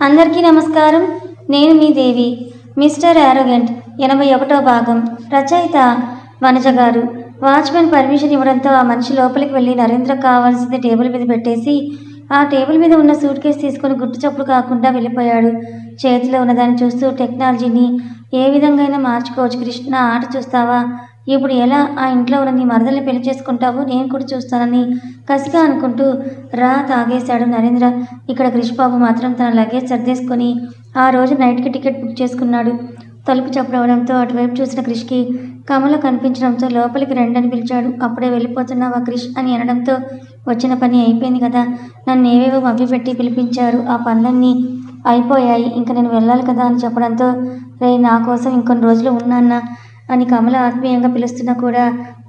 అందరికీ నమస్కారం. నేను మీ దేవి. మిస్టర్ యారోగెంట్ 81వ భాగం. రచయిత వనజ గారు. వాచ్మెన్ పర్మిషన్ ఇవ్వడంతో ఆ మనిషి లోపలికి వెళ్ళి నరేంద్రకు కావాల్సింది టేబుల్ మీద పెట్టేసి ఆ టేబుల్ మీద ఉన్న సూట్ కేసు తీసుకుని గుట్టు చప్పుడు కాకుండా వెళ్ళిపోయాడు. చేతిలో ఉన్నదాన్ని చూస్తూ టెక్నాలజీని ఏ విధంగా అయినా మార్చుకోవచ్చు క్రిష్. నా ఆట చూస్తావా? ఇప్పుడు ఎలా ఆ ఇంట్లో ఉన్న నీ మరదల్ని పెళ్లి చేసుకుంటావు? నేను కూడా చూస్తానని కసిగా అనుకుంటూ తాగేశాడు నరేంద్ర. ఇక్కడ క్రిష్ బాబు మాత్రం తన లగేజ్ సర్దేసుకొని ఆ రోజు నైట్కి టికెట్ బుక్ చేసుకున్నాడు. తలుపు చప్పుడవడంతో అటువైపు చూసిన క్రిష్కి కమల కనిపించడంతో లోపలికి రండని పిలిచాడు. అప్పుడే వెళ్ళిపోతున్నావా క్రిష్ అని అనడంతో వచ్చిన పని అయిపోయింది కదా, నన్ను ఏవేవో మభ్యపెట్టి పిలిపించారు, ఆ పనులన్నీ అయిపోయాయి, ఇంకా నేను వెళ్ళాలి కదా అని చెప్పడంతో నా కోసం ఇంకొన్ని రోజులు ఉన్నాన్నా అని కమల ఆత్మీయంగా పిలుస్తున్నా కూడా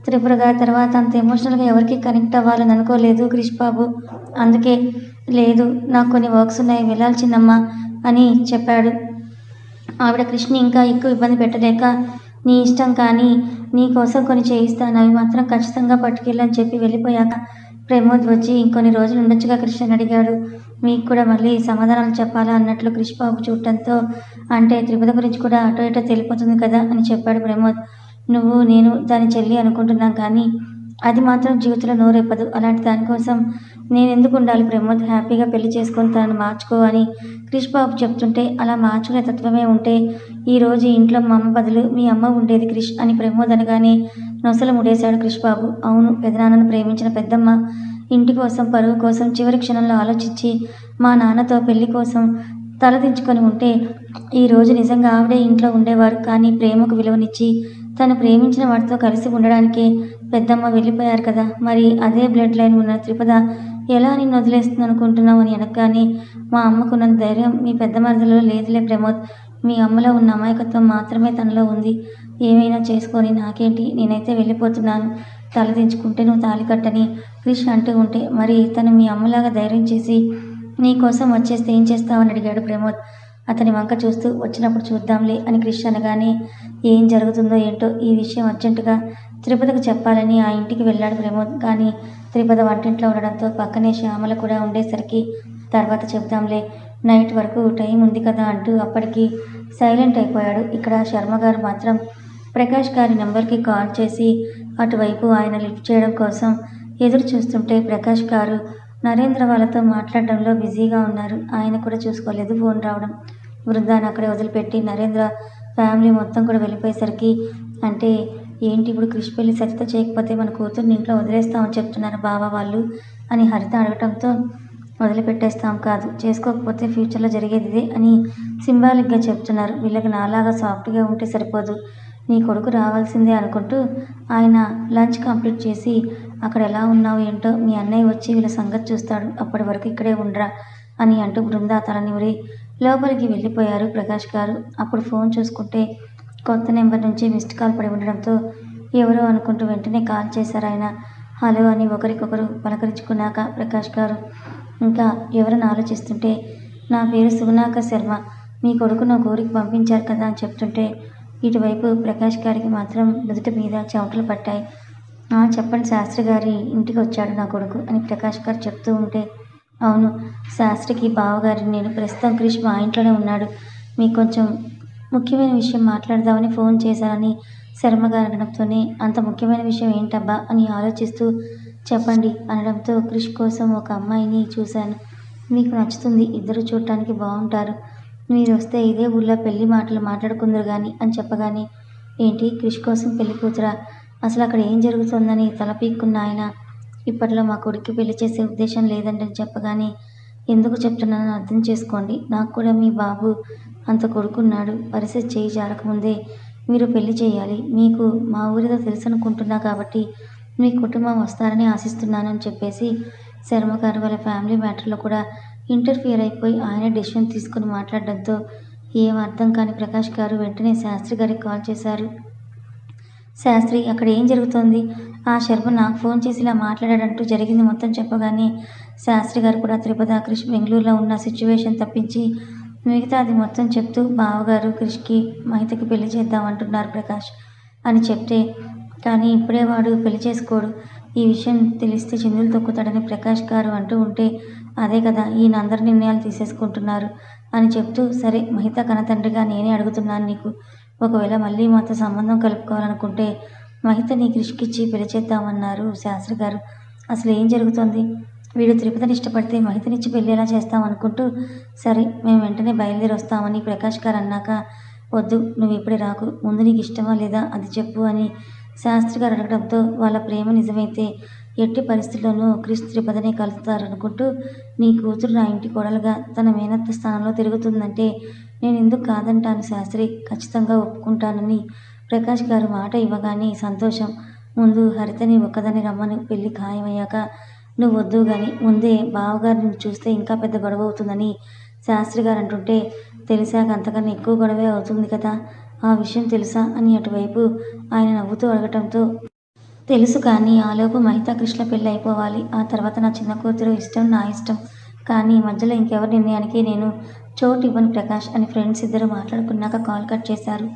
త్రిపురగా తర్వాత అంత ఎమోషనల్గా ఎవరికి కనెక్ట్ అవ్వాలని అనుకోలేదు క్రిష్ బాబు. అందుకే లేదు, నాకు కొన్ని వర్క్స్ ఉన్నాయి, వెళ్ళాల్సిందమ్మా అని చెప్పాడు. ఆవిడ కృష్ణని ఇంకా ఎక్కువ ఇబ్బంది పెట్టలేక నీ ఇష్టం, కానీ నీ కోసం కొన్ని చేయిస్తాను, అవి మాత్రం ఖచ్చితంగా పట్టుకెళ్ళని చెప్పి వెళ్ళిపోయాక ప్రమోద్ వచ్చి ఇంకొన్ని రోజులు ఉండొచ్చుగా క్రిష్ అని అడిగాడు. మీకు కూడా మళ్ళీ సమాధానాలు చెప్పాలా అన్నట్లు క్రిష్ బాబు చూడటంతో అంటే త్రిపుర గురించి కూడా అటో ఇటో తెలిపోతుంది కదా అని చెప్పాడు ప్రమోద్. నువ్వు నేను దాని చెల్లి అనుకుంటున్నాం, కానీ అది మాత్రం జీవితంలో నోరెప్పదు. అలాంటి దానికోసం నేను ఎందుకు ఉండాలి ప్రమోద్? హ్యాపీగా పెళ్లి చేసుకొని తనను మార్చుకో అని క్రిష్ బాబు చెప్తుంటే అలా మార్చుకునే తత్వమే ఉంటే ఈరోజు ఇంట్లో మా అమ్మ బదులు మీ అమ్మ ఉండేది క్రిష్ అని ప్రమోద్ అనగానే నొసలు ముడేశాడు క్రిష్ బాబు. అవును, పెదనాన్నను ప్రేమించిన పెద్దమ్మ ఇంటి కోసం పరువు కోసం చివరి క్షణంలో ఆలోచించి మా నాన్నతో పెళ్లి కోసం తలదించుకొని ఉంటే ఈరోజు నిజంగా ఆవిడే ఇంట్లో ఉండేవారు. కానీ ప్రేమకు విలువనిచ్చి తను ప్రేమించిన వాడితో కలిసి ఉండడానికే పెద్దమ్మ వెళ్ళిపోయారు కదా. మరి అదే బ్లడ్ లైన్ ఉన్న త్రిపద ఎలా నిన్ను వదిలేస్తుంది అనుకుంటున్నావు అని అనగానే మా అమ్మకున్న ధైర్యం మీ పెద్ద మరదలో లేదులే ప్రమోద్, మీ అమ్మలో ఉన్న అమాయకత్వం మాత్రమే తనలో ఉంది. ఏమైనా చేసుకొని నాకేంటి, నేనైతే వెళ్ళిపోతున్నాను, తలదించుకుంటే నువ్వు తాళి కట్టని క్రిష్ అంటూ ఉంటే మరి తను మీ అమ్మలాగా ధైర్యం చేసి నీ కోసం వచ్చేస్తే ఏం చేస్తావని అడిగాడు ప్రమోద్ అతని వంక చూస్తూ. వచ్చినప్పుడు చూద్దాంలే అని క్రిష్ అనగానే ఏం జరుగుతుందో ఏంటో ఈ విషయం అర్జెంటుగా త్రిపదకు చెప్పాలని ఆ ఇంటికి వెళ్ళాడు ప్రమోద్. కానీ త్రిపద వంటింట్లో ఉండడంతో పక్కనే శ్యామల కూడా ఉండేసరికి తర్వాత చెప్దాంలే, నైట్ వరకు టైం ఉంది కదా అంటూ అప్పటికి సైలెంట్ అయిపోయాడు. ఇక్కడ శర్మ గారు మాత్రం ప్రకాష్ గారి నెంబర్కి కాల్ చేసి అటువైపు ఆయన లిఫ్ట్ చేయడం కోసం ఎదురు చూస్తుంటే ప్రకాష్ గారు నరేంద్ర వాళ్ళతో మాట్లాడడంలో బిజీగా ఉన్నారు. ఆయన కూడా చూసుకోలేదు ఫోన్ రావడం. బృందాన్ని అక్కడే వదిలిపెట్టి నరేంద్ర ఫ్యామిలీ మొత్తం కూడా వెళ్ళిపోయేసరికి అంటే ఏంటి ఇప్పుడు క్రిష్ పెళ్లి సరిత చేయకపోతే మన కూతుర్ని ఇంట్లో వదిలేస్తామని చెప్తున్నారు బావ వాళ్ళు అని హరిత అడగటంతో వదిలిపెట్టేస్తాం కాదు, చేసుకోకపోతే ఫ్యూచర్లో జరిగేది అని సింబాలిక్గా చెప్తున్నారు. వీళ్ళకి నాలాగా సాఫ్ట్గా ఉంటే సరిపోదు, నీ కొడుకు రావాల్సిందే అనుకుంటూ ఆయన లంచ్ కంప్లీట్ చేసి అక్కడ ఎలా ఉన్నావు ఏంటో మీ అన్నయ్య వచ్చి వీళ్ళ సంగతి చూస్తాడు, అప్పటి వరకు ఇక్కడే ఉండరా అని అంటూ బృందా తలనివరి లోపలికి వెళ్ళిపోయారు ప్రకాష్ గారు. అప్పుడు ఫోన్ చూసుకుంటే కొత్త నెంబర్ నుంచి మిస్డ్ కాల్ పడి ఉండడంతో ఎవరో అనుకుంటూ వెంటనే కాల్ చేశారు ఆయన. హలో అని ఒకరికొకరు పలకరించుకున్నాక ప్రకాష్ గారు ఇంకా ఎవరని ఆలోచిస్తుంటే నా పేరు సుగుణాక శర్మ, మీ కొడుకును ఊరికి పంపించారు కదా అని చెప్తుంటే ఇటువైపు ప్రకాష్ గారికి మాత్రం నుదుటి మీద చెమటలు పట్టాయి. చెప్పండి, శాస్త్రి గారి ఇంటికి వచ్చాడు నా కొడుకు అని ప్రకాష్ గారు చెప్తూ ఉంటే అవును, శాస్త్రికి బావగారిని నేను ప్రస్తుతం క్రిష్ మా ఇంట్లోనే ఉన్నాడు, మీకు కొంచెం ముఖ్యమైన విషయం మాట్లాడదామని ఫోన్ చేశానని శర్మ గారు అనడంతోనే అంత ముఖ్యమైన విషయం ఏంటబ్బా అని ఆలోచిస్తూ చెప్పండి అనడంతో క్రిష్ కోసం ఒక అమ్మాయిని చూశాను, మీకు నచ్చుతుంది, ఇద్దరు చూడటానికి బాగుంటారు, మీరు వస్తే ఇదే ఊళ్ళో పెళ్లి మాటలు మాట్లాడుకుందరు కానీ అని చెప్పగానే ఏంటి క్రిష్ కోసం పెళ్లి కూతురా, అసలు అక్కడ ఏం జరుగుతుందని తలపీక్కున్న ఆయన ఇప్పట్లో మా కొడుక్కి పెళ్లి చేసే ఉద్దేశం లేదండి అని చెప్పగానే ఎందుకు చెప్తున్నానని అర్థం చేసుకోండి, నాకు కూడా మీ బాబు అంత కొడుకున్నాడు, పరిస్థితి చేయి జారకముందే మీరు పెళ్లి చేయాలి, మీకు మా ఊరితో తెలుసు అనుకుంటున్నా కాబట్టి మీ కుటుంబం వస్తారని ఆశిస్తున్నాను అని చెప్పేసి శర్మ గారు వాళ్ళ ఫ్యామిలీ మ్యాటర్లో కూడా ఇంటర్ఫియర్ అయిపోయి ఆయన డెసిషన్ తీసుకుని మాట్లాడడంతో ఏం అర్థం కాని ప్రకాష్ గారు వెంటనే శాస్త్రి గారికి కాల్ చేశారు. శాస్త్రి, అక్కడ ఏం జరుగుతోంది? ఆ శర్మ నాకు ఫోన్ చేసి ఇలా మాట్లాడాడంటూ జరిగింది మొత్తం చెప్పగానే శాస్త్రి గారు కూడా త్రిపద క్రిష్ బెంగళూరులో ఉన్న సిచ్యువేషన్ తప్పించి మిగతా అది మొత్తం చెప్తూ బావగారు క్రిష్కి మహితకి పెళ్లి చేద్దామంటున్నారు ప్రకాష్ అని చెప్తే కానీ ఇప్పుడే వాడు పెళ్లి చేసుకోడు, ఈ విషయం తెలిస్తే చిందులు తొక్కుతాడని ప్రకాష్ గారు అంటూ ఉంటే అదే కదా ఈయన అందరి నిర్ణయాలు తీసేసుకుంటున్నారు అని చెప్తూ, సరే మహిత కనతండ్రిగా నేనే అడుగుతున్నాను నీకు. ఒకవేళ మళ్ళీ మాతో సంబంధం కలుపుకోవాలనుకుంటే మహితని క్రిష్కిచ్చి పెళ్లి చేద్దామన్నారు శాస్త్రి గారు. అసలు ఏం జరుగుతోంది? వీడు తిరుపతిని ఇష్టపడితే మహితనిచ్చి పెళ్ళి ఎలా చేస్తామనుకుంటూ, సరే మేము వెంటనే బయలుదేరి వస్తామని ప్రకాష్ గారు అన్నాక, వద్దు నువ్వు ఇప్పుడే రాకు, ముందు నీకు ఇష్టమా లేదా అది చెప్పు అని శాస్త్రి గారు అడగడంతో, వాళ్ళ ప్రేమ నిజమైతే ఎట్టి పరిస్థితుల్లోనూ క్రిష్ తిరుపతిని కలుస్తారనుకుంటూ, నీ కూతురు నా ఇంటి కోడలుగా తన మేనత్త స్థానంలో తిరుగుతుందంటే నేను ఎందుకు కాదంటాను శాస్త్రి, ఖచ్చితంగా ఒప్పుకుంటానని ప్రకాష్ గారు మాట ఇవ్వగానే సంతోషం. ముందు హరితని ఒక్కదాన్ని రమ్మని, పెళ్ళి ఖాయమయ్యాక నువ్వు వద్దు గాని ముందే బావగారిని చూస్తే ఇంకా పెద్ద గొడవ అవుతుందని శాస్త్రి గారు అంటుంటే, తెలిసాక అంతకన్నా ఎక్కువ గొడవే అవుతుంది కదా, ఆ విషయం తెలుసా అని అటువైపు ఆయన నవ్వుతూ అడగటంతో, తెలుసు కానీ ఆలోపు మహిత కృష్ణ పెళ్ళి అయిపోవాలి, ఆ తర్వాత నా చిన్న కూతురు ఇష్టం నా ఇష్టం, కానీ మధ్యలో ఇంకెవరి నిర్ణయానికి నేను చోటు ఇవ్వను ప్రకాష్ అని ఫ్రెండ్స్ ఇద్దరు మాట్లాడుకున్నాక కాల్ కట్ చేశారు.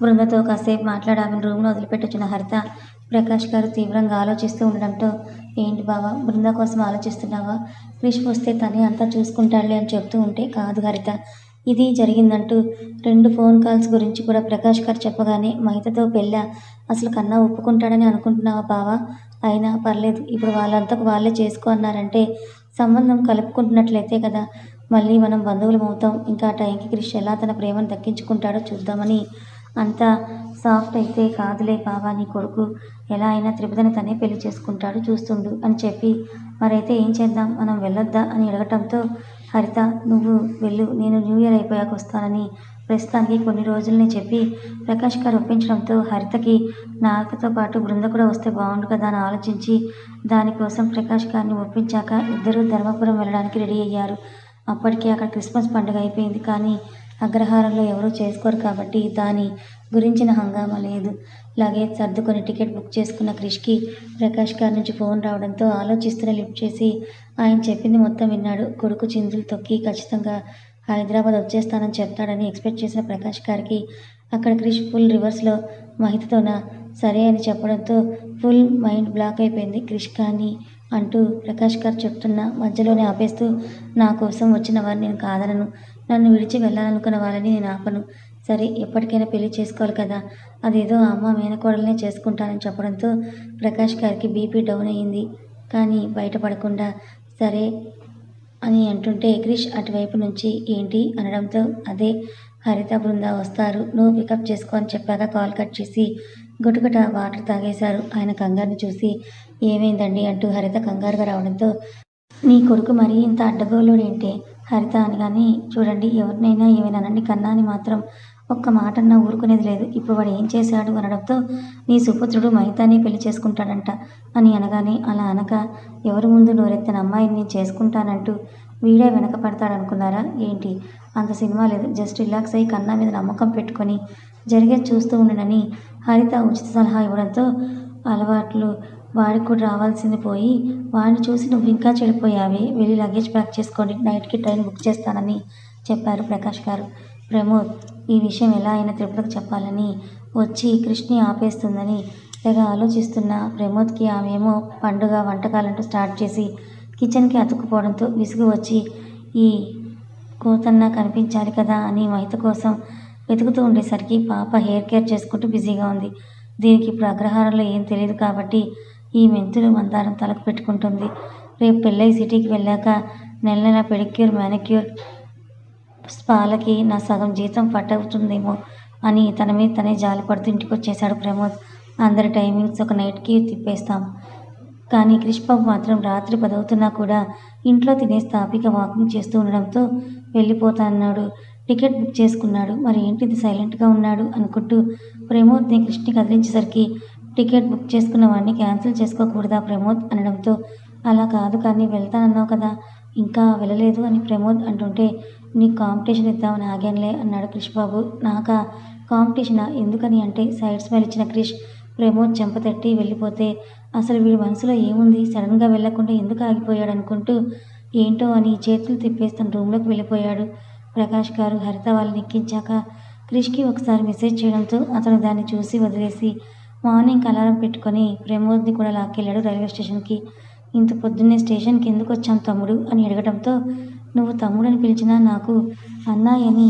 బృందతో కాసేపు మాట్లాడి ఆమెను రూమ్లో వదిలిపెట్టొచ్చిన హరిత ప్రకాష్ గారు తీవ్రంగా ఆలోచిస్తూ ఉండడంతో, ఏంటి బావా బృంద కోసం ఆలోచిస్తున్నావా, క్రిష్ వస్తే తనే అంతా చూసుకుంటాడులే అని చెప్తూ ఉంటే, కాదు హరిత ఇది జరిగిందంటూ 2 ఫోన్ కాల్స్ గురించి కూడా ప్రకాష్ గారు చెప్పగానే మహితతో పెళ్ళా, అసలు కన్నా ఒప్పుకుంటాడని అనుకుంటున్నావా బావా, అయినా పర్లేదు ఇప్పుడు వాళ్ళంతకు వాళ్ళే చేసుకో అన్నారంటే సంబంధం కలుపుకుంటున్నట్లయితే కదా, మళ్ళీ మనం బంధువులం అవుతాం, ఇంకా ఆ టైంకి క్రిష్ ఎలా తన ప్రేమను దక్కించుకుంటాడో చూద్దామని. అంతా సాఫ్ట్ అయితే కాదులే బావా, నీ కొడుకు ఎలా అయినా తిరుపతిని తనే పెళ్లి చేసుకుంటాడు చూస్తుండు అని చెప్పి, మరైతే ఏం చేద్దాం మనం వెళ్ళొద్దా అని అడగటంతో, హరిత నువ్వు వెళ్ళు, నేను న్యూ ఇయర్ అయిపోయాక వస్తానని ప్రస్తుతానికి కొన్ని రోజులనే చెప్పి ప్రకాష్ గారు ఒప్పించడంతో, హరితకి నాగతో పాటు బృంద కూడా వస్తే బాగుండు కదా అని ఆలోచించి దానికోసం ప్రకాష్ గారిని ఒప్పించాక ఇద్దరూ ధర్మపురం వెళ్ళడానికి రెడీ అయ్యారు. అప్పటికే అక్కడ క్రిస్మస్ పండుగ అయిపోయింది కానీ అగ్రహారంలో ఎవరూ చేసుకోరు కాబట్టి దాని గురించిన హంగామా లేదు. లగేజ్ సర్దుకొని టికెట్ బుక్ చేసుకున్న క్రిష్కి ప్రకాష్ గారి నుంచి ఫోన్ రావడంతో ఆలోచిస్తూనే లిఫ్ట్ చేసి ఆయన చెప్పింది మొత్తం విన్నాడు. కొడుకు చిందులు తొక్కి ఖచ్చితంగా హైదరాబాద్ వచ్చేస్తానని చెప్తాడని ఎక్స్పెక్ట్ చేసిన ప్రకాష్ గారికి అక్కడ క్రిష్ ఫుల్ రివర్స్లో మహితతోన సరే అని చెప్పడంతో ఫుల్ మైండ్ బ్లాక్ అయిపోయింది. క్రిష్ కానీ అంటూ ప్రకాష్ గారు చెప్తున్నా మధ్యలోనే ఆపేస్తూ, నా కోసం వచ్చిన వారిని నేను కాదనను, నన్ను విడిచి వెళ్ళాలనుకున్న వాళ్ళని నేను ఆపను, సరే ఎప్పటికైనా పెళ్లి చేసుకోవాలి కదా, అదేదో అమ్మ మేనకోడలనే చేసుకుంటానని చెప్పడంతో ప్రకాష్ గారికి బీపీ డౌన్ అయ్యింది. కానీ బయటపడకుండా సరే అని అంటుంటే క్రిష్ అటువైపు నుంచి ఏంటి అనడంతో, అదే హరిత బృంద వస్తారు, నువ్వు పికప్ చేసుకో అని చెప్పాక కాల్ కట్ చేసి గుటగుట వాటర్ తాగేశారు. ఆయన కంగారుని చూసి ఏమైందండి అంటూ హరిత కంగారుగా రావడంతో, నీ కొడుకు మరీ ఇంత అడ్డగోలుడేంటే హరిత అనగానే, చూడండి ఎవరినైనా ఏమైనా అనండి కన్నా అని మాత్రం ఒక్క మాటన్నా ఊరుకునేది లేదు, ఇప్పుడు వాడు ఏం చేశాడు అనడంతో, నీ సుపుత్రుడు మహితానే పెళ్లి చేసుకుంటాడంట అని అనగానే, అలా అనక ఎవరి ముందు నోరెత్తని అమ్మాయిని నేను చేసుకుంటానంటూ వీడే వెనక పడతాడనుకున్నారా ఏంటి, అంత సినిమా లేదు, జస్ట్ రిలాక్స్ అయ్యి కన్నా మీద నమ్మకం పెట్టుకొని జరిగేది చూస్తూ ఉండనని హరిత ఉచిత సలహా ఇవ్వడంతో, అలవాట్లు వాడికి కూడా రావాల్సింది పోయి వాడిని చూసి నువ్వు ఇంకా చెడిపోయావే, వెళ్ళి లగేజ్ ప్యాక్ చేసుకోండి, నైట్కి ట్రైన్ బుక్ చేస్తానని చెప్పారు ప్రకాష్ గారు. ప్రమోద్ ఈ విషయం ఎలా అయినా తిరుపతికి చెప్పాలని వచ్చి కృష్ణని ఆపేస్తుందని తెగ ఆలోచిస్తున్న ప్రమోద్కి ఆమెమో పండుగ వంటకాలంటూ స్టార్ట్ చేసి కిచెన్కి అతుక్కుపోవడంతో విసుగు వచ్చి, ఈ కోతన్నా కనిపించాలి కదా అని మహిత కోసం వెతుకుతూ ఉండేసరికి పాప హెయిర్ కేర్ చేసుకుంటూ బిజీగా ఉంది. దీనికి ఇప్పుడు అగ్రహారంలో ఏం తెలియదు కాబట్టి ఈ మెంతులు మందారం తలకు పెట్టుకుంటుంది. రేపు పెళ్ళై సిటీకి వెళ్ళాక నెల నెల పెడిక్యూర్ మ్యానిక్యూర్ స్పాలకి నా సగం జీతం పట్టవుతుందేమో అని తన మీద తనే జాలిపడుతూ ఇంటికి వచ్చేశాడు ప్రమోద్. అందరి టైమింగ్స్ ఒక నైట్కి తిప్పేస్తాం, కానీ క్రిష్ బాబు మాత్రం రాత్రి 10 అవుతున్నా కూడా ఇంట్లో తినేసి తాపీగా వాకింగ్ చేస్తూ ఉండడంతో వెళ్ళిపోతానన్నాడు. టికెట్ బుక్ చేసుకున్నాడు, మరి ఏంటిది సైలెంట్గా ఉన్నాడు అనుకుంటూ ప్రమోద్ని కృష్ణని కదిలించేసరికి, టికెట్ బుక్ చేసుకున్న వాడిని క్యాన్సిల్ చేసుకోకూడదా ప్రమోద్ అనడంతో, అలా కాదు కానీ వెళ్తానన్నావు కదా ఇంకా వెళ్ళలేదు అని ప్రమోద్ అంటుంటే, నీకు కాంపిటీషన్ ఇద్దామని ఆగానులే అన్నాడు క్రిష్ బాబు. నాకా కాంపిటీషనా ఎందుకని అంటే సైడ్ స్మైల్ ఇచ్చిన క్రిష్ ప్రమోద్ చెంపతట్టి వెళ్ళిపోతే, అసలు వీడి మనసులో ఏముంది సడన్గా వెళ్లకుండా ఎందుకు ఆగిపోయాడు అనుకుంటూ ఏంటో అని చేతులు తిప్పేసి తన రూమ్లోకి వెళ్ళిపోయాడు. ప్రకాష్ గారు హరిత వాళ్ళని ఎక్కించాక క్రిష్కి ఒకసారి మెసేజ్ చేయడంతో అతను దాన్ని చూసి వదిలేసి మార్నింగ్ అలారం పెట్టుకొని ప్రమోద్ని కూడా లాక్కెళ్ళాడు రైల్వే స్టేషన్కి. ఇంత పొద్దున్నే స్టేషన్కి ఎందుకు వచ్చాం తమ్ముడు అని అడగడంతో, నువ్వు తమ్ముడని పిలిచినా నాకు అన్నయ్య అని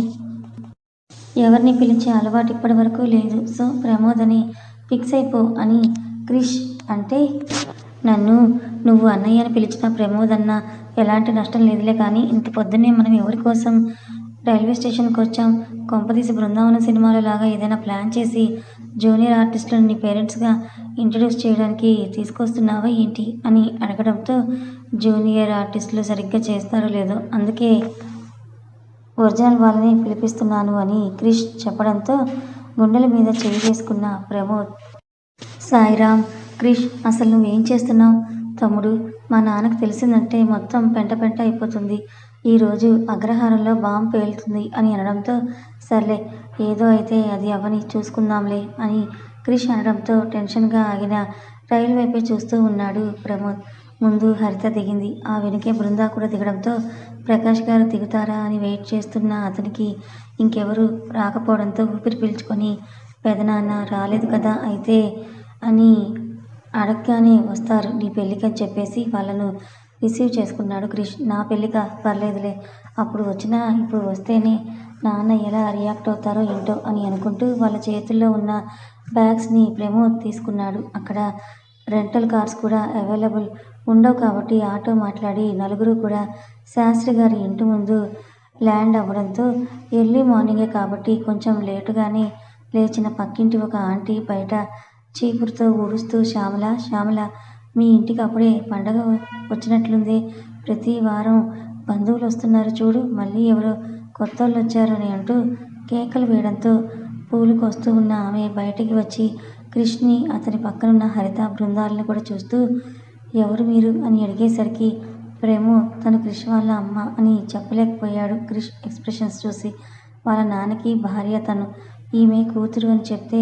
ఎవరిని పిలిచే అలవాటు ఇప్పటి వరకు లేదు. సో ప్రమోద్ అని ఫిక్స్ అయిపో అని క్రిష్ అంటే, నన్ను నువ్వు అన్నయ్య అని పిలిచిన ప్రమోద్ అన్న ఎలాంటి నష్టం లేదులే. కానీ ఇంత పొద్దున్నే మనం ఎవరి కోసం రైల్వే స్టేషన్కి వచ్చాం? కొంపదీసి బృందావనం సినిమాలో లాగా ఏదైనా ప్లాన్ చేసి జూనియర్ ఆర్టిస్టులను నీ పేరెంట్స్గా ఇంట్రడ్యూస్ చేయడానికి తీసుకొస్తున్నావా ఏంటి అని అడగడంతో, జూనియర్ ఆర్టిస్టులు సరిగ్గా చేస్తారో లేదో అందుకే ఒరిజినల్ వాళ్ళని పిలిపిస్తున్నాను అని క్రిష్ చెప్పడంతో గుండెల మీద చేయి వేసుకున్న ప్రమోద్, సాయిరామ్, క్రిష్ అసలు నువ్వేం చేస్తున్నావు తమ్ముడు? మా నాన్నకు తెలిసిందంటే మొత్తం పెంట పెంట అయిపోతుంది. ఈరోజు అగ్రహారంలో బాంబు పేలుతుంది అని అనడంతో, సర్లే ఏదో అయితే అది అవని చూసుకుందాంలే అని క్రిష్ అనడంతో టెన్షన్గా ఆగిన రైలు వైపే చూస్తూ ఉన్నాడు ప్రమోద్. ముందు హరిత దిగింది. ఆ వెనుకే బృందా కూడా దిగడంతో ప్రకాష్ గారు దిగుతారా అని వెయిట్ చేస్తున్న అతనికి ఇంకెవరు రాకపోవడంతో ఊపిరి పీల్చుకొని, పెదనాన్న రాలేదు కదా అయితే అని అడగగానే, వస్తారు నీ పెళ్ళికని చెప్పేసి వాళ్ళను రిసీవ్ చేసుకున్నాడు క్రిష్. నా పెళ్ళికా? పర్లేదులే, అప్పుడు వచ్చినా ఇప్పుడు వస్తేనే నాన్న ఎలా రియాక్ట్ అవుతారో ఏంటో అని అనుకుంటూ వాళ్ళ చేతుల్లో ఉన్న బ్యాగ్స్ని ప్రమోద్ తీసుకున్నాడు. అక్కడ రెంటల్ కార్స్ కూడా అవైలబుల్ ఉండవు కాబట్టి ఆటో మాట్లాడి నలుగురు కూడా శాస్త్రి గారి ఇంటి ముందు ల్యాండ్ అవ్వడంతో, ఎర్లీ మార్నింగే కాబట్టి కొంచెం లేటుగానే లేచిన పక్కింటి ఒక ఆంటీ బయట చీపురుతో ఊడుస్తూ, శ్యామల శ్యామల, మీ ఇంటికి అప్పుడే పండగ వచ్చినట్లుందే, ప్రతి వారం బంధువులు వస్తున్నారు చూడు, మళ్ళీ ఎవరో కొత్తోళ్ళు వచ్చారు అని అంటూ కేకలు వేయడంతో పూలు కోస్తూ ఉన్న ఆమె బయటికి వచ్చి క్రిష్ని, అతని పక్కనున్న హరిత బృందాలను కూడా చూస్తూ, ఎవరు మీరు అని అడిగేసరికి ప్రమోద్ తను క్రిష్ వాళ్ళ అమ్మ అని చెప్పలేకపోయాడు. క్రిష్ ఎక్స్ప్రెషన్స్ చూసి, వాళ్ళ నాన్నకి భార్య తను, ఈమె కూతురు అని చెప్తే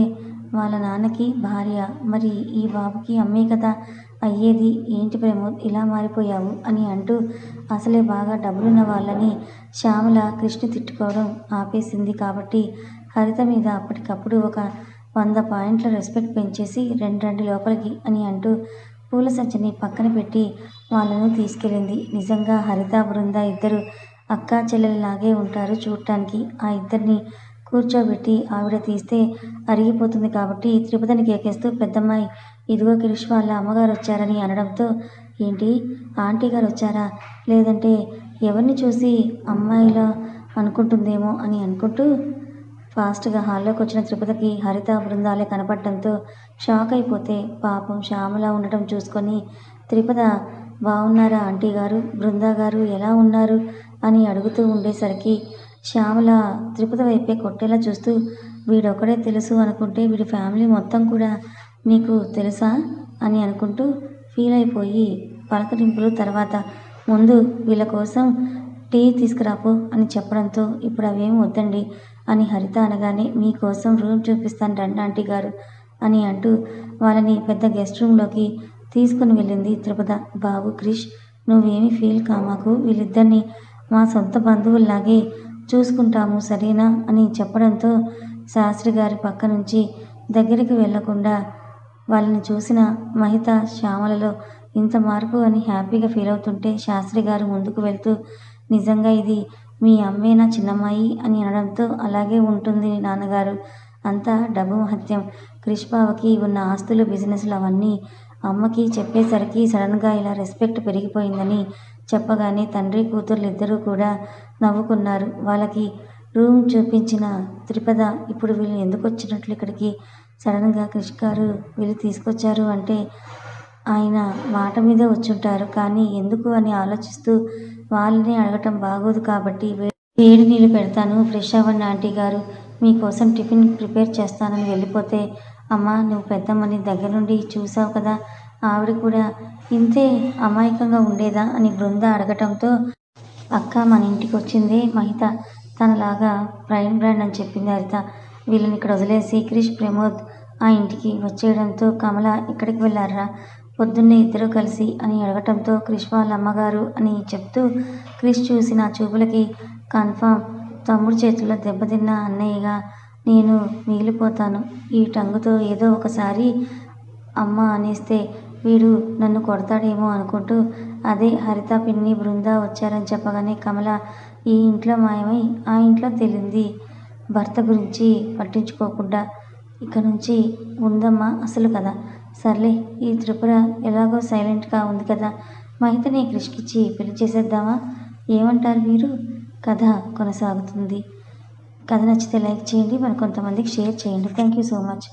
వాళ్ళ నాన్నకి భార్య, మరి ఈ బాబుకి అమ్మే కదా అయ్యేది, ఏంటి ప్రమోద్ ఇలా మారిపోయావు అని అంటూ అసలే బాగా డబ్బులున్న వాళ్ళని శ్యామల కృష్ణ తిట్టుకోవడం ఆపేసింది కాబట్టి హరిత మీద అప్పటికప్పుడు ఒక 100 పాయింట్ల రెస్పెక్ట్ పెంచేసి, రండి లోపలికి అని అంటూ పూల సంచిని పక్కన పెట్టి వాళ్ళను తీసుకెళ్ళింది. నిజంగా హరిత బృంద ఇద్దరు అక్కా చెల్లెలలాగే ఉంటారు చూడటానికి. ఆ ఇద్దరిని కూర్చోబెట్టి ఆవిడ తీస్తే అరిగిపోతుంది కాబట్టి తిరుపతిని కేకేస్తూ, పెద్దమ్మాయి ఇదిగో క్రిష్ వాళ్ళ అమ్మగారు వచ్చారని అనడంతో, ఏంటి ఆంటీ గారు వచ్చారా, లేదంటే ఎవరిని చూసి అమ్మాయిలా అనుకుంటుందేమో అని అనుకుంటూ ఫాస్ట్గా హాల్లోకి వచ్చిన తిరుపతికి హరిత బృందాలే కనపడటంతో షాక్ అయిపోతే, పాపం శ్యామల ఉండటం చూసుకొని తిరుపత, బాగున్నారా ఆంటీ గారు, బృందా గారు ఎలా ఉన్నారు అని అడుగుతూ ఉండేసరికి శ్యామల తిరుపతి వైపే కొట్టేలా చూస్తూ, వీడొక్కడే తెలుసు అనుకుంటే వీడి ఫ్యామిలీ మొత్తం కూడా నీకు తెలుసా అని అనుకుంటూ ఫీల్ అయిపోయి పలకరింపులు తర్వాత, ముందు వీళ్ళ కోసం టీ తీసుకురాపో అని చెప్పడంతో, ఇప్పుడు అవేం వద్దండి అని హరిత అనగానే, మీకోసం రూమ్ చూపిస్తాను రండి ఆంటీ గారు అని అంటూ వాళ్ళని పెద్ద గెస్ట్ రూమ్లోకి తీసుకుని వెళ్ళింది తిరుపత. బాబు క్రిష్, నువ్వేమీ ఫీల్ కామాకు, వీళ్ళిద్దరిని మా సొంత బంధువుల్లాగే చూసుకుంటాము సరేనా అని చెప్పడంతో, శాస్త్రి గారి పక్క నుంచి దగ్గరికి వెళ్లకుండా వాళ్ళని చూసిన మహిత శ్యామలలో ఇంత మార్పు అని హ్యాపీగా ఫీల్ అవుతుంటే, శాస్త్రి గారు ముందుకు వెళ్తూ, నిజంగా ఇది మీ అమ్మేనా చిన్నమ్మాయి అని అనడంతో, అలాగే ఉంటుంది నాన్నగారు, అంతా డబ్బు మహత్యం, క్రిష్ బావకి ఉన్న ఆస్తులు బిజినెస్లు అవన్నీ అమ్మకి చెప్పేసరికి సడన్గా ఇలా రెస్పెక్ట్ పెరిగిపోయిందని చెప్పగానే తండ్రి కూతుర్లు ఇద్దరూ కూడా నవ్వుకున్నారు. వాళ్ళకి రూమ్ చూపించిన తిరుపత, ఇప్పుడు వీళ్ళు ఎందుకు వచ్చినట్లు ఇక్కడికి, సడన్గా క్రిష్ గారు వీళ్ళు తీసుకొచ్చారు అంటే ఆయన మాట మీద వచ్చుంటారు, కానీ ఎందుకు అని ఆలోచిస్తూ వాళ్ళని అడగటం బాగోదు కాబట్టి, వేడి నీళ్ళు పెడతాను ఫ్రెష్ అవ్వండి ఆంటీ గారు, మీకోసం టిఫిన్ ప్రిపేర్ చేస్తానని వెళ్ళిపోతే, అమ్మా నువ్వు పెద్దమ్మని దగ్గర నుండి చూసావు కదా, ఆవిడ కూడా ఇంతే అమాయకంగా ఉండేదా అని బృంద అడగటంతో, అక్క మన ఇంటికి వచ్చిందే మహిత, తనలాగా ప్రైమ్ బ్రాండ్ అని చెప్పింది హరిత. వీళ్ళని ఇక్కడ వదిలేసి క్రిష్ ప్రమోద్ ఆ ఇంటికి వచ్చేయడంతో, కమల ఎక్కడికి వెళ్ళారా పొద్దున్నే ఇద్దరూ కలిసి అని అడగటంతో, క్రిష్ వాళ్ళ అమ్మగారు అని చెప్తూ, క్రిష్ చూసిన చూపులకి కన్ఫామ్ తమ్ముడు చేతుల్లో దెబ్బతిన్న అన్నయ్యగా నేను మిగిలిపోతాను, ఈ టంగుతో ఏదో ఒకసారి అమ్మ అనేస్తే వీడు నన్ను కొడతాడేమో అనుకుంటూ అదే హరిత పిన్ని బృంద వచ్చారని చెప్పగానే కమల ఈ ఇంట్లో మాయమై ఆ ఇంట్లో తేలింది. భర్త గురించి పట్టించుకోకుండా ఇక నుంచి ఉందమ్మా అసలు కదా. సర్లే ఈ త్రిపుర ఎలాగో సైలెంట్గా ఉంది కదా, మహితని క్రిష్కిచ్చి పెళ్లి చేసేద్దామా, ఏమంటారు మీరు? కథ కొనసాగుతుంది. కథ నచ్చితే లైక్ చేయండి, మరి కొంతమందికి షేర్ చేయండి. Thank you so much.